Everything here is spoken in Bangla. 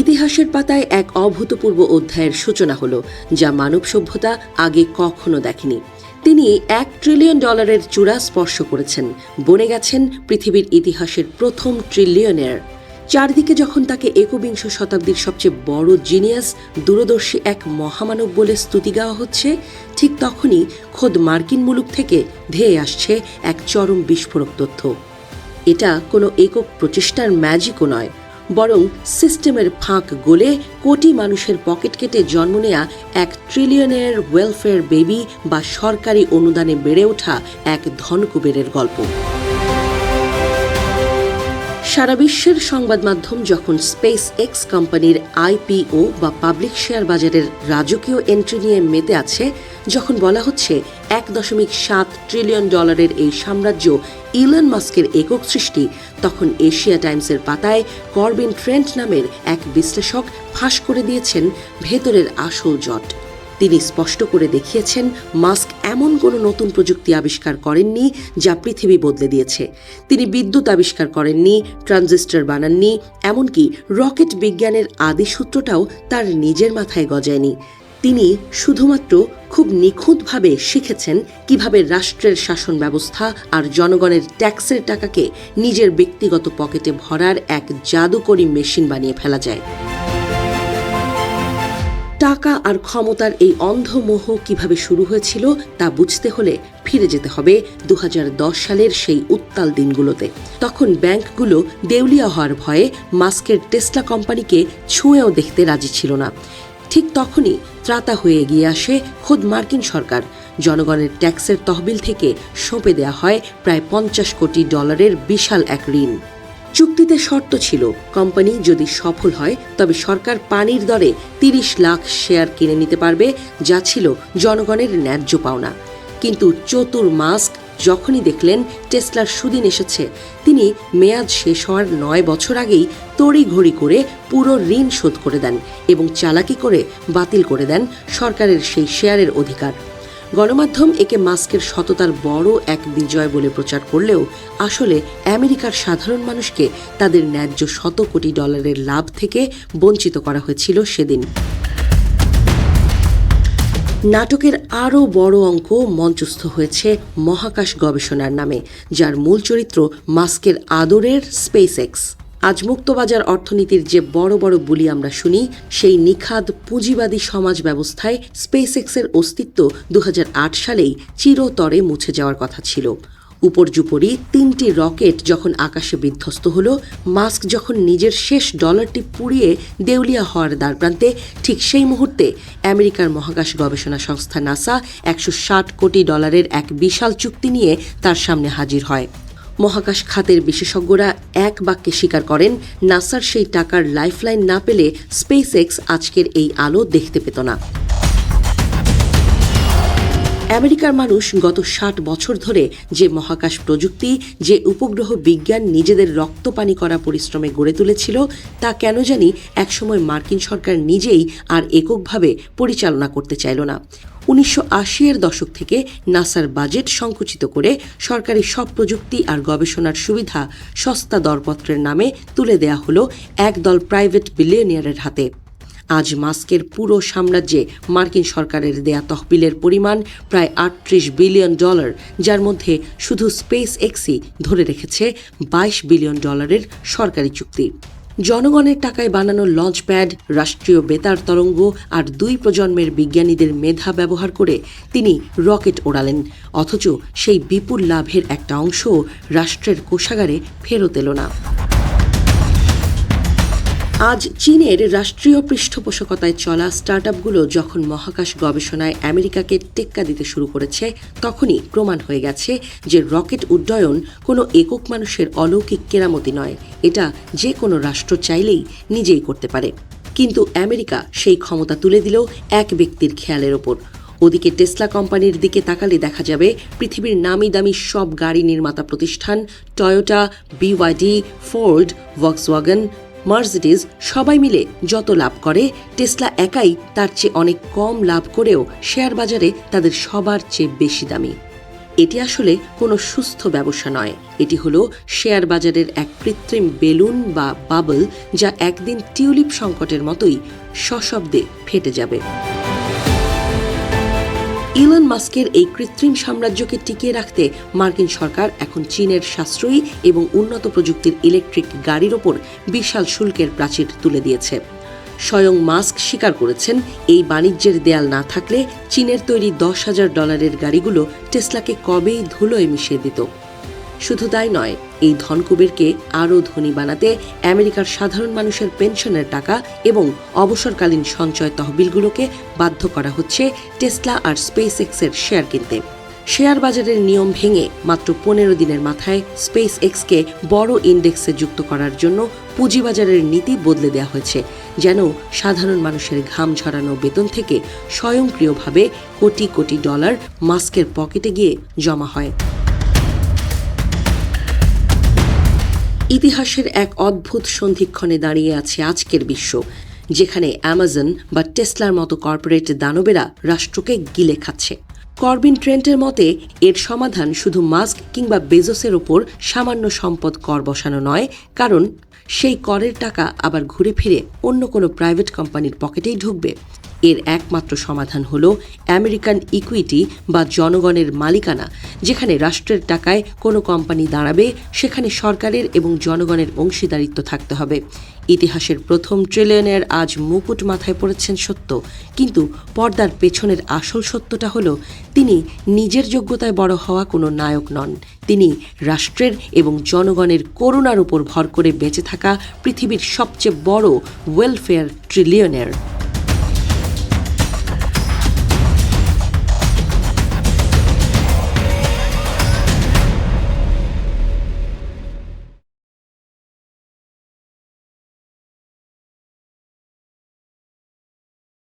ইতিহাসের পাতায় এক অভূতপূর্ব অধ্যায়ের সূচনা হলো, যা মানব সভ্যতা আগে কখনো দেখেনি। তিনি $1 ট্রিলিয়ন চূড়া স্পর্শ করেছেন, বনে গেছেন পৃথিবীর ইতিহাসের প্রথম ট্রিলিয়নের। চারদিকে যখন তাকে একবিংশ শতাব্দীর সবচেয়ে বড় জিনিয়াস, দূরদর্শী এক মহামানব বলে স্তুতি গাওয়া হচ্ছে, ঠিক তখনই খোদ মার্কিন মুলুক থেকে ধেয়ে আসছে এক চরম বিস্ফোরক তথ্য। এটা কোনো একক প্রচেষ্টার ম্যাজিকও নয়, বরং সিস্টেমের ফাঁক গলে কোটি মানুষের পকেট কেটে জন্ম নেয়া $1 ট্রিলিয়নের ওয়েলফেয়ার বেবি বা সরকারি অনুদানে বেড়ে ওঠা এক ধনকুবেরের গল্প। সারা বিশ্বের সংবাদ মাধ্যম যখন স্পেস এক্স কোম্পানির IPO বা পাবলিক শেয়ার বাজারের রাজকীয় এন্ট্রি নিয়ে মেতে আছে, যখন বলা হচ্ছে $1.7 ট্রিলিয়ন এই সাম্রাজ্য ইলন মাস্কের একক সৃষ্টি, তখন এশিয়া টাইমসের পাতায় করবিন ট্রেন্ট নামের এক বিশ্লেষক ফাঁস করে দিয়েছেন ভেতরের আসল জট। তিনি স্পষ্ট করে দেখিয়েছেন, মাস্ক এমন কোনো নতুন প্রযুক্তি আবিষ্কার করেননি যা পৃথিবী বদলে দিয়েছে। তিনি বিদ্যুৎ আবিষ্কার করেননি, ট্রানজিস্টর বানাননি, এমনকি রকেট বিজ্ঞানের আদি সূত্রটাও তার নিজের মাথায় গজায়নি। তিনি শুধুমাত্র খুব নিখুঁতভাবে শিখেছেন কিভাবে রাষ্ট্রের শাসন ব্যবস্থা আর জনগণের ট্যাক্সের টাকাকে নিজের ব্যক্তিগত পকেটে ভরার এক জাদুকরী মেশিন বানিয়ে ফেলা যায়। টাকা আর ক্ষমতার এই অন্ধমোহ কিভাবে শুরু হয়েছিল তা বুঝতে হলে ফিরে যেতে হবে 2010 সালের সেই উত্তাল দিনগুলোতে। তখন ব্যাংকগুলো দেউলিয়া হওয়ার ভয়ে মাস্কের টেসলা কোম্পানিকে ছুঁয়েও দেখতে রাজি ছিল না। ঠিক তখনই ত্রাতা হয়ে এগিয়ে আসে খোদ মার্কিন সরকার। জনগণের ট্যাক্সের তহবিল থেকে সঁপে দেয়া হয় প্রায় $50 কোটি বিশাল এক ঋণ। চুক্তিতে শর্ত ছিল, কোম্পানি যদি সফল হয় তবে সরকার পানির দরে 30 লাখ শেয়ার কিনে নিতে পারবে, যা ছিল জনগণের ন্যায্য পাওনা। কিন্তু চতুর মাস্ক যখনই দেখলেন টেসলার সুদিন এসেছে, তিনি মেয়াদ শেষ হওয়ার 9 বছর আগেই তড়িঘড়ি করে পুরো ঋণ শোধ করে দেন এবং চালাকি করে বাতিল করে দেন সরকারের সেই শেয়ারের অধিকার। গণমাধ্যম একে মাস্কের সততার বড় এক বিজয় বলে প্রচার করলেও আসলে আমেরিকার সাধারণ মানুষকে তাদের ন্যায্য $100 কোটি লাভ থেকে বঞ্চিত করা হয়েছিল সেদিন। নাটকের আরও বড় অঙ্ক মঞ্চস্থ হয়েছে মহাকাশ গবেষণার নামে, যার মূল চরিত্র মাস্কের আদরের স্পেস এক্স। আজ মুক্তবাজার অর্থনীতির যে বড় বড় বুলি আমরা শুনি, সেই নিখাদ পুঁজিবাদী সমাজ ব্যবস্থায় স্পেস এক্সের অস্তিত্ব 2008 সালেই চিরতরে মুছে যাওয়ার কথা ছিল। উপর্যুপরি 3টি রকেট যখন আকাশে বিধ্বস্ত হলো, মাস্ক যখন নিজের শেষ ডলারটি পুড়িয়ে দেউলিয়া হওয়ার দ্বারপ্রান্তে, ঠিক সেই মুহূর্তে আমেরিকার মহাকাশ গবেষণা সংস্থা নাসা $160 কোটি এক বিশাল চুক্তি নিয়ে তার সামনে হাজির হয়। মহাকাশ খাতের বিশেষজ্ঞরা এক বাক্যে স্বীকার করেন, নাসার সেই টাকার লাইফলাইন না পেলে স্পেস এক্স আজকের এই আলো দেখতে পেত না। আমেরিকার মানুষ গত 60 বছর ধরে যে মহাকাশ প্রযুক্তি, যে উপগ্রহ বিজ্ঞান নিজেদের রক্তপানি করা পরিশ্রমে গড়ে তুলেছিল, তা কেন জানি একসময় মার্কিন সরকার নিজেই আর এককভাবে পরিচালনা করতে চাইল না। 1980-এর দশক থেকে নাসার বাজেট সংকুচিত করে সরকারি সব প্রযুক্তি আর গবেষণার সুবিধা সস্তা দরপত্রের নামে তুলে দেয়া হলো একদল প্রাইভেট বিলিয়নিয়ারের হাতে। আজ মাস্কের পুরো সাম্রাজ্যে মার্কিন সরকারের দেয়া তহবিলের পরিমাণ প্রায় $38 বিলিয়ন, যার মধ্যে শুধু স্পেস এক্সই ধরে রেখেছে $22 বিলিয়ন সরকারি চুক্তি। জনগণের টাকায় বানানো লঞ্চপ্যাড, রাষ্ট্রীয় বেতার তরঙ্গ আর 2 প্রজন্মের বিজ্ঞানীদের মেধা ব্যবহার করে তিনি রকেট ওড়ালেন, অথচ সেই বিপুল লাভের একটা অংশ রাষ্ট্রের কোষাগারে ফেরত এলো না। আজ চীনের রাষ্ট্রীয় পৃষ্ঠপোষকতায় চলা স্টার্টআপগুলো যখন মহাকাশ গবেষণায় আমেরিকাকে টেক্কা দিতে শুরু করেছে, তখনই প্রমাণ হয়ে গেছে যে রকেট উড্ডয়ন কোনো একক মানুষের অলৌকিক কেরামতি নয়, এটা যে কোনো রাষ্ট্র চাইলেই নিজেই করতে পারে। কিন্তু আমেরিকা সেই ক্ষমতা তুলে দিল এক ব্যক্তির খেয়ালের ওপর। ওদিকে টেসলা কোম্পানির দিকে তাকালে দেখা যাবে পৃথিবীর নামি দামি সব গাড়ি নির্মাতা প্রতিষ্ঠান Toyota, BYD, Ford, Volkswagen, Mercedes সবাই মিলে যত লাভ করে, টেসলা একাই তার চেয়ে অনেক কম লাভ করেও শেয়ার বাজারে তাদের সবার চেয়ে বেশি দামি। এটি আসলে কোনো সুস্থ ব্যবসা নয়, এটি হলো শেয়ার বাজারের এক কৃত্রিম বেলুন বা বাবল, যা একদিন টিউলিপ সংকটের মতোই সশব্দে ফেটে যাবে। ইলন মাস্কের এই কৃত্রিম সাম্রাজ্যকে টিকিয়ে রাখতে মার্কিন সরকার এখন চীনের সাশ্রয়ী এবং উন্নত প্রযুক্তির ইলেকট্রিক গাড়ির ওপর বিশাল শুল্কের প্রাচীর তুলে দিয়েছে। স্বয়ং মাস্ক স্বীকার করেছেন, এই বাণিজ্যের দেয়াল না থাকলে চীনের তৈরি $10,000 গাড়িগুলো টেসলাকে কবেই ধুলোয় মিশিয়ে দিত। শুধু তাই নয়, এই ধনকুবেরকে আরও ধনী বানাতে আমেরিকার সাধারণ মানুষের পেনশনের টাকা এবং অবসরকালীন সঞ্চয় তহবিলগুলোকে বাধ্য করা হচ্ছে টেসলা আর স্পেস এক্সের শেয়ার কিনতে। শেয়ার বাজারের নিয়ম ভেঙে মাত্র 15 দিনের মাথায় স্পেস এক্সকে বড় ইন্ডেক্সে যুক্ত করার জন্য পুঁজিবাজারের নীতি বদলে দেওয়া হয়েছে, যেন সাধারণ মানুষের ঘাম ঝরানো বেতন থেকে স্বয়ংক্রিয়ভাবে কোটি কোটি ডলার মাস্কের পকেটে গিয়ে জমা হয়। ইতিহাসের এক অদ্ভুত সন্ধিক্ষণে দাঁড়িয়ে আছে আজকের বিশ্ব, যেখানে অ্যামাজন বা টেসলার মতো কর্পোরেট দানবেরা রাষ্ট্রকে গিলে খাচ্ছে। করবিন ট্রেন্টের মতে এর সমাধান শুধু মাস্ক কিংবা বেজোসের ওপর সামান্য সম্পদ কর বসানো নয়, কারণ সেই করের টাকা আবার ঘুরে ফিরে অন্য কোনো প্রাইভেট কোম্পানির পকেটেই ঢুকবে। এর একমাত্র সমাধান হল আমেরিকান ইকুইটি বা জনগণের মালিকানা। যেখানে রাষ্ট্রের টাকায় কোনো কোম্পানি দাঁড়াবে, সেখানে সরকারের এবং জনগণের অংশীদারিত্ব থাকতে হবে। ইতিহাসের প্রথম ট্রিলিয়নের আজ মুকুট মাথায় পড়েছেন সত্য, কিন্তু পর্দার পেছনের আসল সত্যটা হলো তিনি নিজের যোগ্যতায় বড় হওয়া কোনো নায়ক নন। তিনি রাষ্ট্রের এবং জনগণের করুণার উপর ভর করে বেঁচে থাকা পৃথিবীর সবচেয়ে বড় ওয়েলফেয়ার ট্রিলিয়নের।